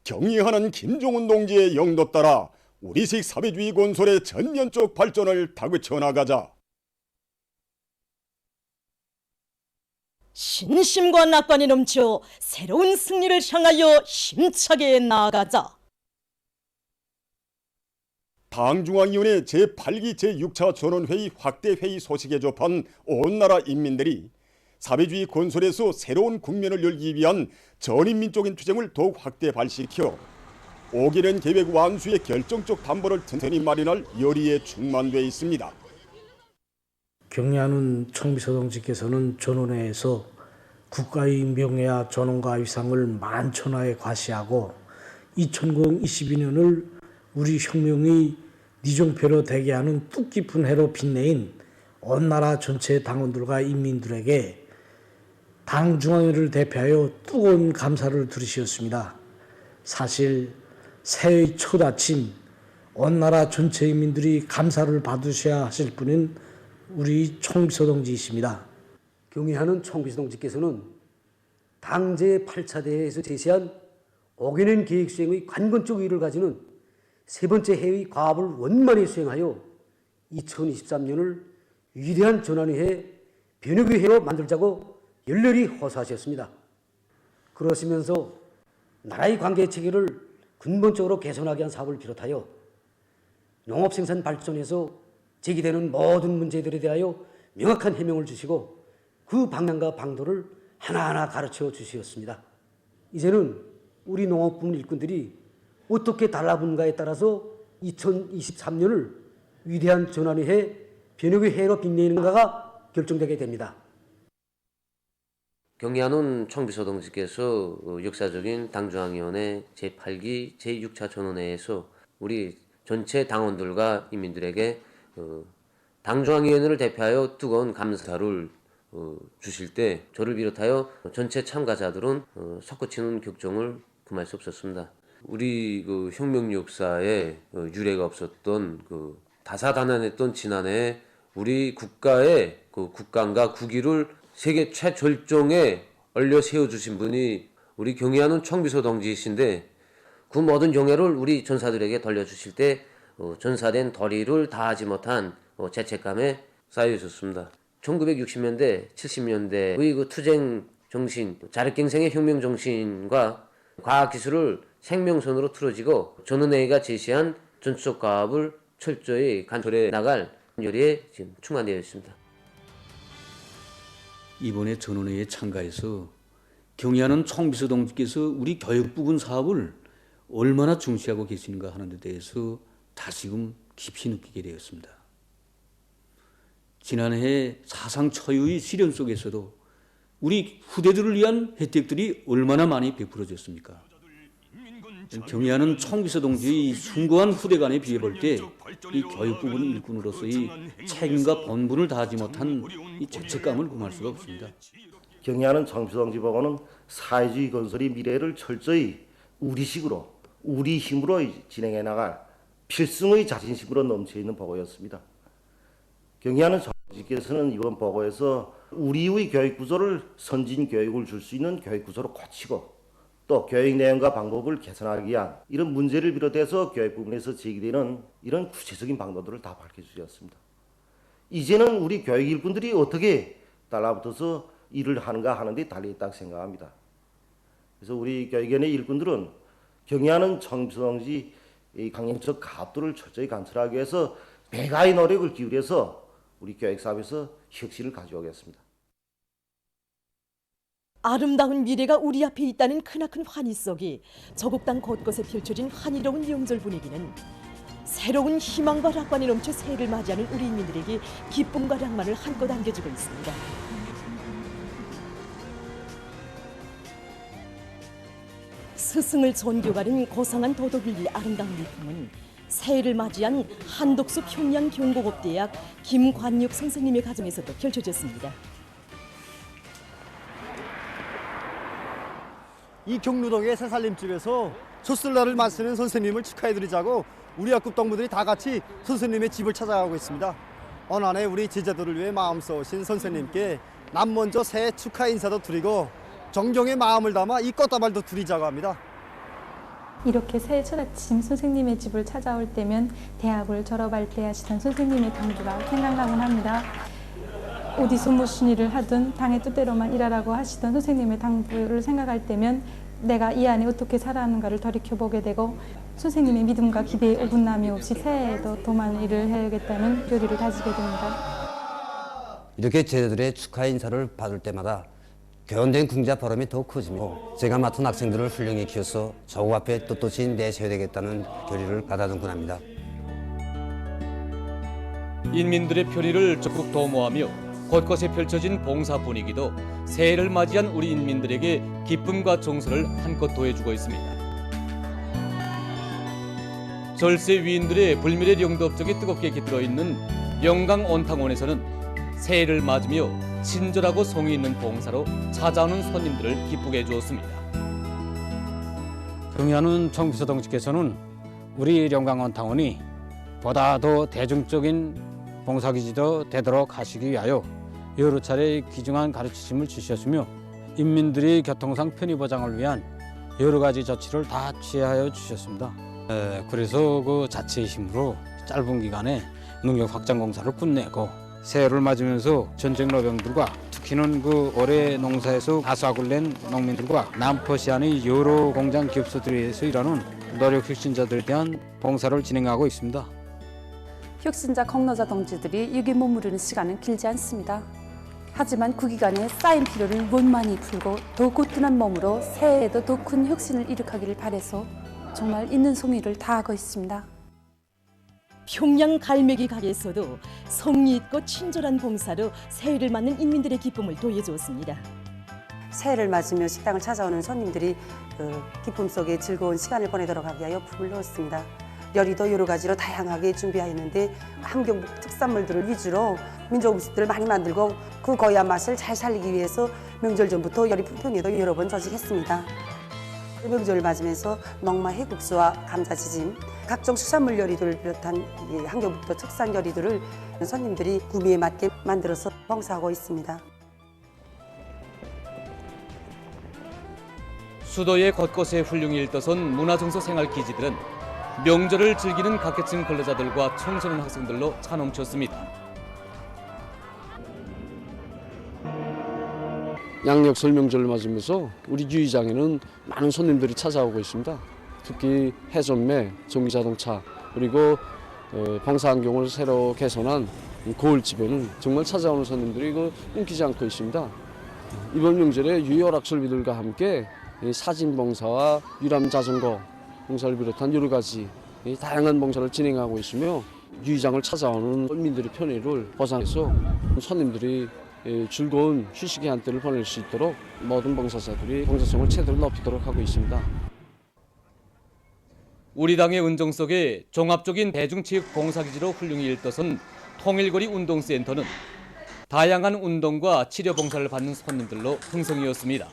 경의하는 김종훈 동지의 영도 따라 우리식 사회주의 건설의 전면적 발전을 다그쳐 나가자. 신심과 낙관이 넘쳐 새로운 승리를 향하여 힘차게 나아가자. 당중앙위원회 제8기 제6차 전원회의 확대회의 소식에 접한 온 나라 인민들이 사회주의 건설에서 새로운 국면을 열기 위한 전인민적인 투쟁을 더욱 확대 발시켜 오기는 계획 완수의 결정적 담보를 튼튼히 마련할 열의에 충만되어 있습니다. 경의하는 청비서 동지께서는 전원회에서 국가의 명예와 전원과 위상을 만천하에 과시하고 2022년을 우리 혁명의 니종표로 되게 하는 뜻깊은 해로 빛내인 온 나라 전체 당원들과 인민들에게 당 중앙회를 대표하여 뜨거운 감사를 드리셨습니다. 사실 새해의 첫 아침 온 나라 전체 인민들이 감사를 받으셔야 하실 분은 우리 총비서 동지이십니다. 경의하는 총비서 동지께서는 당 제8차 대회에서 제시한 5개년 계획 수행의 관건적 의의를 가지는 세 번째 해의 과업을 원만히 수행하여 2023년을 위대한 전환의 해, 변혁의 해로 만들자고 열렬히 호소하셨습니다. 그러시면서 나라의 관계 체계를 근본적으로 개선하기 위한 사업을 비롯하여 농업생산 발전에서 제기되는 모든 문제들에 대하여 명확한 해명을 주시고 그 방향과 방도를 하나하나 가르쳐 주셨습니다. 이제는 우리 농업부 일꾼들이 어떻게 달라붙는가에 따라서 2023년을 위대한 전환의 해, 변혁의 해로 빛내는가가 결정되게 됩니다. 경의하는 총비서 동지께서 역사적인 당중앙위원회 제8기 제6차 전원회에서 우리 전체 당원들과 인민들에게 당중앙위원회를 대표하여 뜨거운 감사를 주실 때 저를 비롯하여 전체 참가자들은 솟구치는 격정을 금할 수 없었습니다. 우리 혁명 역사에 유례가 없었던 다사다난했던 지난해 우리 국가의 국강과 국위를 세계 최절정에 얼려 세워주신 분이 우리 경의하는 총비서 동지이신데 그 모든 영예를 우리 전사들에게 돌려주실 때 전사된 도리를 다하지 못한 죄책감에 쌓여 있었습니다. 1960년대, 70년대의 그 투쟁 정신, 자력갱생의 혁명 정신과 과학기술을 생명선으로 틀어지고 전원회의가 제시한 전투적 과업을 철저히 간sol해 나갈 열의에 지금 충만되어 있습니다. 이번에 전원회의에 참가해서 경의하는 총비서 동지께서 우리 교육부군 사업을 얼마나 중시하고 계시는가 하는 데 대해서 다시금 깊이 느끼게 되었습니다. 지난해 사상 초유의 시련 속에서도 우리 후대들을 위한 혜택들이 얼마나 많이 베풀어졌습니까? 경의하는 총비서 동지의 숭고한 후대 간에 비해 볼 때 이 교육부군 일꾼으로서의 책임과 본분을 다하지 못한 이 죄책감을 금할 수가 없습니다. 경의하는 총비서 동지 보고는 사회주의 건설의 미래를 철저히 우리식으로 우리 힘으로 진행해 나갈 필승의 자신심으로 넘쳐있는 보고였습니다. 경의하는 총비서께서는 이번 보고에서 우리의 교육 구조를 선진 교육을 줄 수 있는 교육 구조로 고치고 또 교육 내용과 방법을 개선하기 위한 이런 문제를 비롯해서 교육 부분에서 제기되는 이런 구체적인 방법들을 다 밝혀주셨습니다. 이제는 우리 교육 일꾼들이 어떻게 달라붙어서 일을 하는가 하는 데 달려있다고 생각합니다. 그래서 우리 교육위원회 일꾼들은 경의하는 총비서 동지 강령적 가압도를 철저히 관철하기 위해서 배가의 노력을 기울여서 우리 교육사업에서 혁신을 가져오겠습니다. 아름다운 미래가 우리 앞에 있다는 크나큰 환희 속에 저곡당 곳곳에 펼쳐진 환희로운 명절 분위기는 새로운 희망과 낙관이 넘쳐 새해를 맞이하는 우리 인민들에게 기쁨과 낭만을 한껏 안겨주고 있습니다. 스승을 존경하는 고상한 도덕윤리 아름다운 일품은 새해를 맞이한 한독수 평양 경고고대학 김관육 선생님의 가정에서도 펼쳐졌습니다. 이 경루동의 새살림집에서 첫설날을 맞서는 선생님을 축하해드리자고 우리 학급 동무들이 다 같이 선생님의 집을 찾아가고 있습니다. 어느 한해 우리 제자들을 위해 마음 써오신 선생님께 남 먼저 새해 축하 인사도 드리고 존경의 마음을 담아 이 꽃다발도 드리자고 합니다. 이렇게 새해 첫 아침 선생님의 집을 찾아올 때면 대학을 졸업할 때 하시던 선생님의 당부가 생각나곤 합니다. 어디서 무슨 일을 하든 당의 뜻대로만 일하라고 하시던 선생님의 당부를 생각할 때면 내가 이 안에 어떻게 살아가는가를 돌이켜보게 되고 선생님의 믿음과 기대에 어긋남이 없이 새해에도 더 많은 일을 해야겠다는 결의를 다지게 됩니다. 이렇게 제자들의 축하 인사를 받을 때마다 교연된 궁자 보람이 더 커지고 제가 맡은 학생들을 훌륭히 키워서 조국 앞에 떳떳이 내세워야 되겠다는 결의를 가다듬곤 합니다. 인민들의 표리를 적극 도모하며 곳곳에 펼쳐진 봉사 분위기도 새해를 맞이한 우리 인민들에게 기쁨과 정서를 한껏 더해주고 있습니다. 절세 위인들의 불멸의 영덕적이 뜨겁게 깃들어 있는 영강 온탕원에서는 새해를 맞으며 친절하고 성의 있는 봉사로 찾아오는 손님들을 기쁘게 해주었습니다. 경의하는 청비서 동지께서는 우리 영광원탕원이 보다 더 대중적인 봉사기지도 되도록 하시기 위하여 여러 차례 귀중한 가르치심을 주셨으며 인민들의 교통상 편의 보장을 위한 여러 가지 조치를 다 취하여 주셨습니다. 그래서 그 자체의 힘으로 짧은 기간에 농경 확장 공사를 끝내고 새해를 맞으면서 전쟁 노병들과 특히는 그 올해 농사에서 가수학을 낸 농민들과 남포시안의 여러 공장 기업소들에서 일하는 노력 혁신자들에 대한 봉사를 진행하고 있습니다. 혁신자 공로자 동지들이 여기 머무르는 시간은 길지 않습니다. 하지만 그 기간에 쌓인 피로를 원만히 풀고 더 고튼한 몸으로 새해에도 더 큰 혁신을 일으키기를 바라서 정말 있는 성의를 다하고 있습니다. 평양 갈매기 가게에서도 성의 있고 친절한 봉사로 새해를 맞는 인민들의 기쁨을 더해주었습니다. 새해를 맞으며 식당을 찾아오는 손님들이 기쁨 속에 즐거운 시간을 보내도록 하기 위하여 품을 넣었습니다. 요리도 여러 가지로 다양하게 준비하였는데 함경북 특산물들을 위주로 민족 음식들을 많이 만들고 그 고유한 맛을 잘 살리기 위해서 명절 전부터 요리 품평회도 여러 번 조직했습니다. 명절을 맞으면서 농마 해국수와 감자지짐, 각종 수산물 요리들을 비롯한 함경북도 특산 요리들을 손님들이 구미에 맞게 만들어서 봉사하고 있습니다. 수도의 곳곳에 훌륭히 일떠선 문화정서 생활기지들은 명절을 즐기는 각계층 근로자들과 청소년 학생들로 차넘쳤습니다. 양력설 명절을 맞으면서 우리 유의장에는 많은 손님들이 찾아오고 있습니다. 특히 해전매, 전기자동차 그리고 봉사환경을 새로 개선한 고을집에는 정말 찾아오는 손님들이 끊기지 않고 있습니다. 이번 명절에 유혈학설비들과 함께 사진봉사와 유람자전거 봉사를 비롯한 여러 가지 다양한 봉사를 진행하고 있으며 유의장을 찾아오는 손님들의 편의를 보장해서 손님들이 즐거운 휴식의 한때를 보낼 수 있도록 모든 봉사자들이 봉사성을 최대로 높이도록 하고 있습니다. 우리 당의 은정 속에 종합적인 대중체육 봉사기지로 훌륭히 일떠선 통일거리 운동센터는 다양한 운동과 치료 봉사를 받는 손님들로 풍성이었습니다.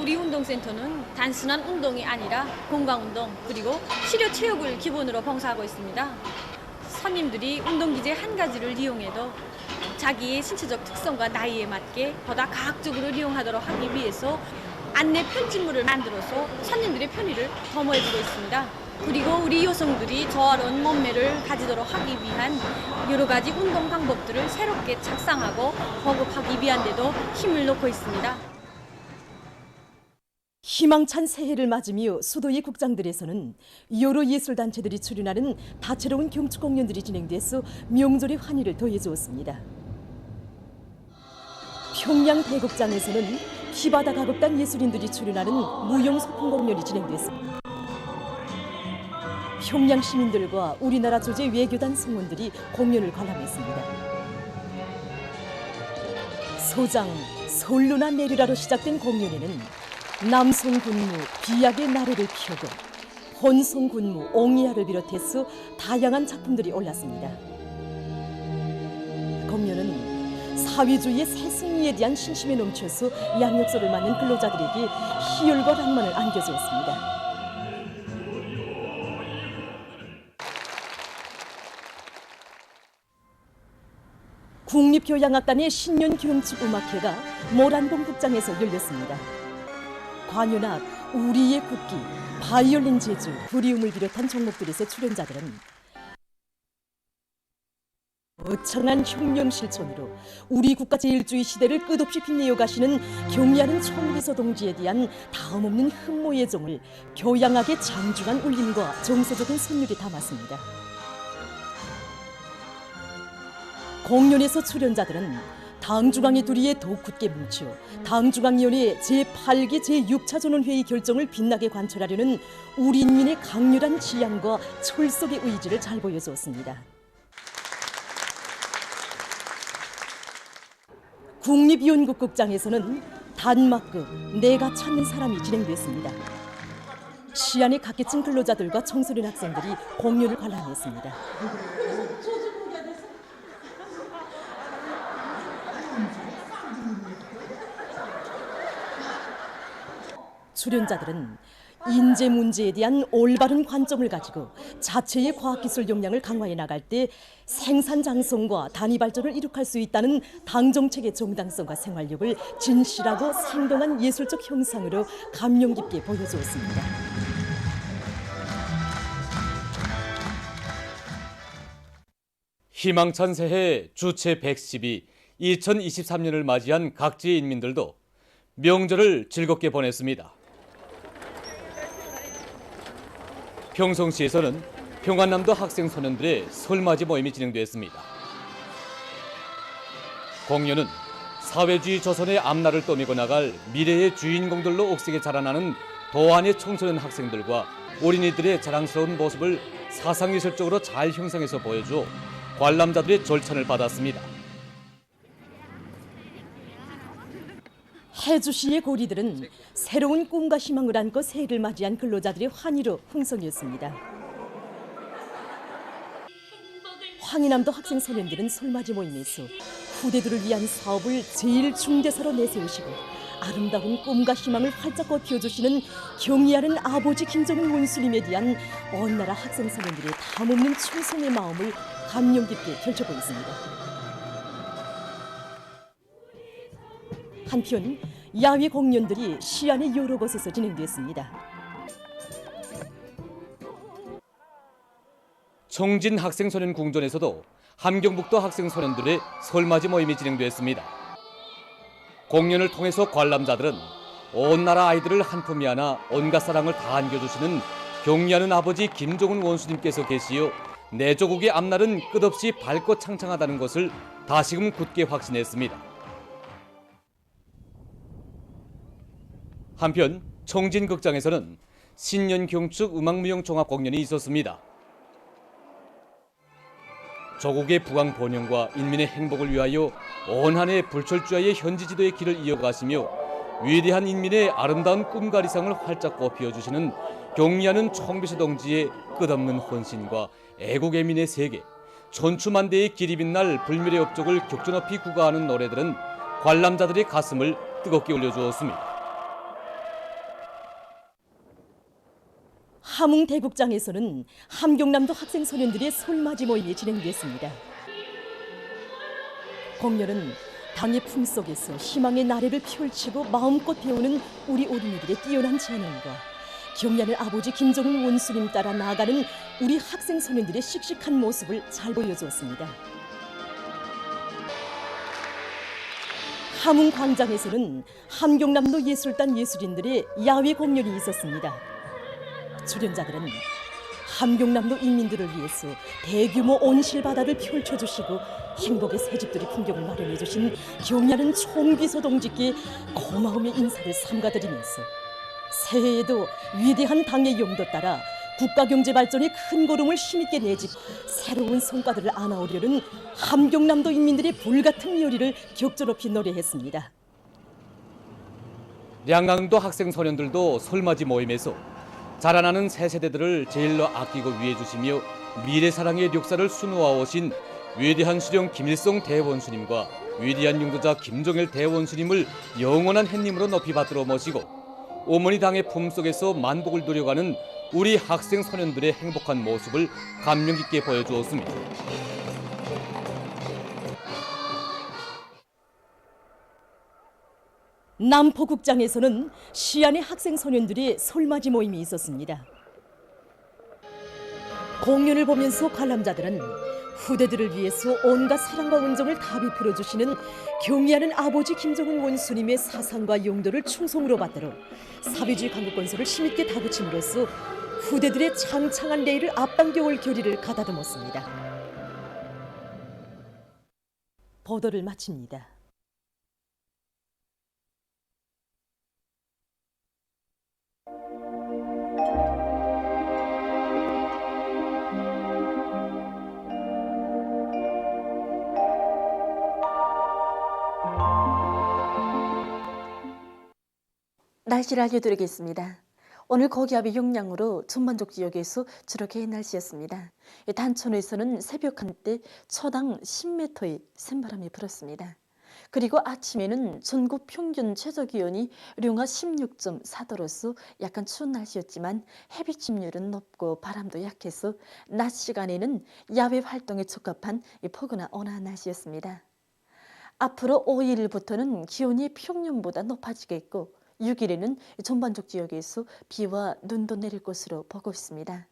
우리 운동센터는 단순한 운동이 아니라 건강운동 그리고 치료체육을 기본으로 봉사하고 있습니다. 손님들이 운동기제 한 가지를 이용해도 자기의 신체적 특성과 나이에 맞게 보다 과학적으로 이용하도록 하기 위해서 안내 편집물을 만들어서 손님들의 편의를 도모해주고 있습니다. 그리고 우리 여성들이 조화로운 몸매를 가지도록 하기 위한 여러 가지 운동 방법들을 새롭게 작성하고 보급하기 위한 데도 힘을 놓고 있습니다. 희망찬 새해를 맞으며 수도의 국장들에서는 여러 예술단체들이 출연하는 다채로운 경축 공연들이 진행돼서 명절의 환희를 더해주었습니다. 평양 대극장에서는 피바다 가극단 예술인들이 출연하는 무용 소품 공연이 진행됐습니다. 평양 시민들과 우리나라 조제 외교단 승무원들이 공연을 관람했습니다. 소장 솔루나 내리라로 시작된 공연에는 남송 군무 비약의 나래를 피우고 혼송 군무 옹이야를 비롯해서 다양한 작품들이 올랐습니다. 공연은 사회주의의 새 승리에 대한 신심에 넘쳐서 양육소를 맡는 근로자들에게 희열과 낭만을 안겨주었습니다. 국립교향악단의 신년 경축음악회가 모란봉 극장에서 열렸습니다. 관현악, 우리의 국기, 바이올린 제주, 그리움을 비롯한 종목들에서 출연자들은 거창한 혁명 실천으로 우리 국가 제일주의 시대를 끝없이 빛내어 가시는 경의하는 총비서 동지에 대한 다음없는 흠모의 정을 교양하게 장중한 울림과 정서적인 선율이 담았습니다. 공연에서 출연자들은 당중앙회 둘이의 더욱 굳게 뭉쳐 당중앙위원회 제8기 제6차 전원회의 결정을 빛나게 관철하려는 우리 인민의 강렬한 지향과 철석의 의지를 잘 보여주었습니다. 국립연극극장에서는 단막극 내가 찾는 사람이 진행됐습니다. 시안의 각계층 근로자들과 청소년 학생들이 공연을 관람했습니다. 출연자들은 인재 문제에 대한 올바른 관점을 가지고 자체의 과학기술 역량을 강화해 나갈 때 생산 장성과 단위 발전을 이룩할 수 있다는 당정책의 정당성과 생활력을 진실하고 생동한 예술적 형상으로 감명 깊게 보여주었습니다. 희망찬 새해 주체 110이 2023년을 맞이한 각지의 인민들도 명절을 즐겁게 보냈습니다. 평성시에서는 평안남도 학생 소년들의 설맞이 모임이 진행됐습니다. 공연은 사회주의 조선의 앞날을 떠미고 나갈 미래의 주인공들로 억세게 자라나는 도안의 청소년 학생들과 어린이들의 자랑스러운 모습을 사상예술적으로 잘 형성해서 보여주어 관람자들의 절찬을 받았습니다. 해주시의 고리들은 새로운 꿈과 희망을 안고 새해를 맞이한 근로자들의 환희로 풍성했습니다. 황희남도 학생 소년들은 설맞이 모임에서 후대들을 위한 사업을 제일 중대사로 내세우시고 아름다운 꿈과 희망을 활짝 꽃피워주시는 경의하는 아버지 김정은 원수님에 대한 온 나라 학생 소년들의 담없는 충성의 마음을 감명 깊게 펼쳐보였습니다. 한편 야외 공연들이 시안의 여러 곳에서 진행됐습니다. 청진 학생소년 궁전에서도 함경북도 학생소년들의 설맞이 모임이 진행됐습니다. 공연을 통해서 관람자들은 온 나라 아이들을 한품에 안아 온갖 사랑을 다 안겨주시는 경의하는 아버지 김정은 원수님께서 계시어 내 조국의 앞날은 끝없이 밝고 창창하다는 것을 다시금 굳게 확신했습니다. 한편 청진극장에서는 신년경축 음악무용 종합공연이 있었습니다. 조국의 부강 번영과 인민의 행복을 위하여 온 한 해 불철주야의 현지 지도의 길을 이어가시며 위대한 인민의 아름다운 꿈가리상을 활짝 꽃피워주시는 경의하는 총비서 동지의 끝없는 헌신과 애국애민의 세계, 천추만대의 길이 빛날 불멸의 업적을 격조높이 구가하는 노래들은 관람자들의 가슴을 뜨겁게 올려주었습니다. 함흥대국장에서는 함경남도 학생 소년들의 설맞이 모임이 진행됐습니다. 공연은 당의 품속에서 희망의 나래를 펼치고 마음껏 배우는 우리 어린이들의 뛰어난 재능과 경의하는 아버지 김정은 원수님 따라 나아가는 우리 학생 소년들의 씩씩한 모습을 잘 보여주었습니다. 함흥광장에서는 함경남도 예술단 예술인들의 야외 공연이 있었습니다. 출연자들은 함경남도 인민들을 위해서 대규모 온실바다를 펼쳐주시고 행복의 새집들이 풍경을 마련해주신 경의하는 총비서 동지께 고마움의 인사를 삼가드리면서 새해에도 위대한 당의 용도 따라 국가경제 발전의 큰 걸음을 힘있게 내집 새로운 성과들을 안아오려는 함경남도 인민들의 불같은 열의를 격조높이 노래했습니다. 양강도 학생 소년들도 설맞이 모임에서 자라나는 새 세대들을 제일로 아끼고 위해주시며 미래사랑의 역사를 수놓아 오신 위대한 수령 김일성 대원수님과 위대한 용도자 김종일 대원수님을 영원한 햇님으로 높이 받들어 모시고 어머니 당의 품속에서 만복을 누려가는 우리 학생 소년들의 행복한 모습을 감명 깊게 보여주었습니다. 남포국장에서는 시안의 학생 소년들이 솔맞이 모임이 있었습니다. 공연을 보면서 관람자들은 후대들을 위해서 온갖 사랑과 온정을 다 베풀어 주시는 경의하는 아버지 김정은 원수님의 사상과 용도를 충성으로 받들어 사회주의 강국건설을 힘있게 다붙임으로써 후대들의 창창한 내일을 앞당겨올 결의를 가다듬었습니다. 보도를 마칩니다. 날씨를 알려드리겠습니다. 오늘 고기압의 영향으로 전반적 지역에서 주룩해 날씨였습니다. 단천에서는 새벽 한때 초당 10m의 센바람이 불었습니다. 그리고 아침에는 전국 평균 최저기온이 룡화 16.4도로서 약간 추운 날씨였지만 햇빛 침률은 높고 바람도 약해서 낮 시간에는 야외 활동에 적합한 포근한 온화한 날씨였습니다. 앞으로 5일부터는 기온이 평년보다 높아지겠고 6일에는 전반적 지역에서 비와 눈도 내릴 것으로 보고 있습니다.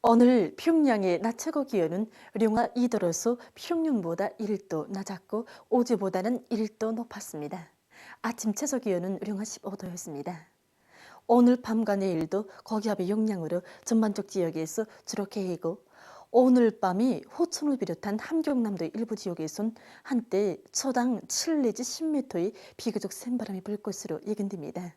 오늘 평양의 낮 최고 기온은 룡화 2도로서 평년보다 1도 낮았고 어제보다는 1도 높았습니다. 아침 최저 기온은 룡화 15도였습니다. 오늘 밤과 내일도 고기압의 영향으로 전반적 지역에서 주룩해 이고 오늘 밤이 호천을 비롯한 함경남도 일부 지역에선 한때 초당 7 내지 10m의 비교적 센 바람이 불 것으로 예견됩니다.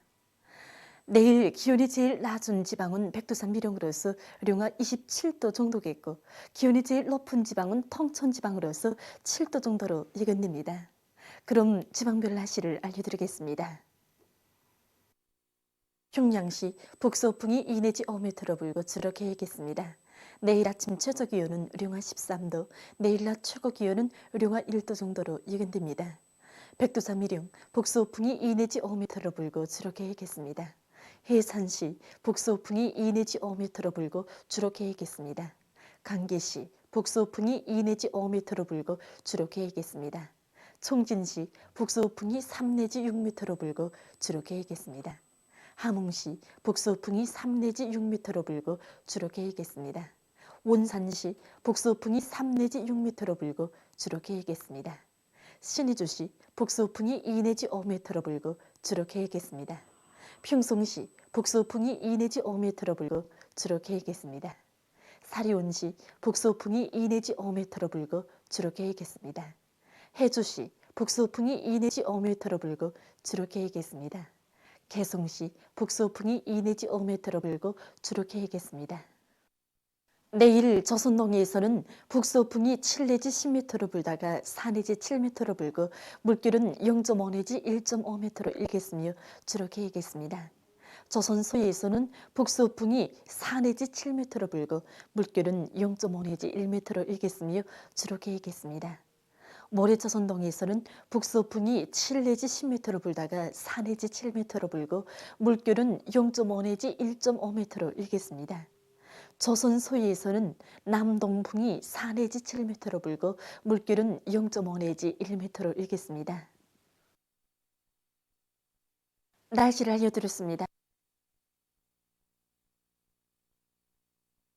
내일 기온이 제일 낮은 지방은 백두산 미령으로서 룡화 27도 정도겠고 기온이 제일 높은 지방은 통천 지방으로서 7도 정도로 예견됩니다. 그럼 지방별 날씨를 알려드리겠습니다. 평양시 북서풍이 2 내지 5m로 불고 주룩해 있겠습니다. 내일 아침 최저 기온은 룡화 13도, 내일 낮 최고 기온은 룡화 1도 정도로 예견됩니다. 백두산 미령, 북서풍이 2 내지 5m로 불고 주룩해 있겠습니다. 해산시, 북서풍이 2 내지 5m로 불고 주룩해 있겠습니다. 강계시, 북서풍이 2 내지 5m로 불고 주룩해 있겠습니다. 총진시, 북서풍이 3 내지 6m로 불고 주룩해 있겠습니다. 함흥시, 북서풍이 3 내지 6m로 불고 주룩해 있겠습니다. 원산시, 북서풍이 3 내지 6m로 불고 주룩해 있겠습니다. 신의주시, 북서풍이 2 내지 5m로 불고 주룩해 있겠습니다. 평송시, 북서풍이 2 내지 5m로 불고 주룩해 있겠습니다. 사리온시, 북서풍이 2 내지 5m로 불고 주룩해 있겠습니다. 해주시, 북서풍이 2 내지 5m로 불고 주룩해 있겠습니다. 개성시, 북서풍이 2 내지 5m로 불고 주룩해 있겠습니다. 내일 조선농해에서는 북서풍이 7 내지 10m로 불다가 4 내지 7m로 불고 물결은 0.5 내지 1.5m로 일겠으며 주룩해 있겠습니다. 조선 서해에서는 북서풍이 4 내지 7m로 불고 물결은 0.5 내지 1m로 일겠으며 주룩해 있겠습니다. 모레 조선동에서는 북서풍이 7 내지 10m로 불다가 4 내지 7m로 불고 물결은 0.5 내지 1.5m로 일겠습니다. 조선 서해에서는 남동풍이 4 내지 7m로 불고 물결은 0.5 내지 1m로 일겠습니다. 날씨를 알려드렸습니다.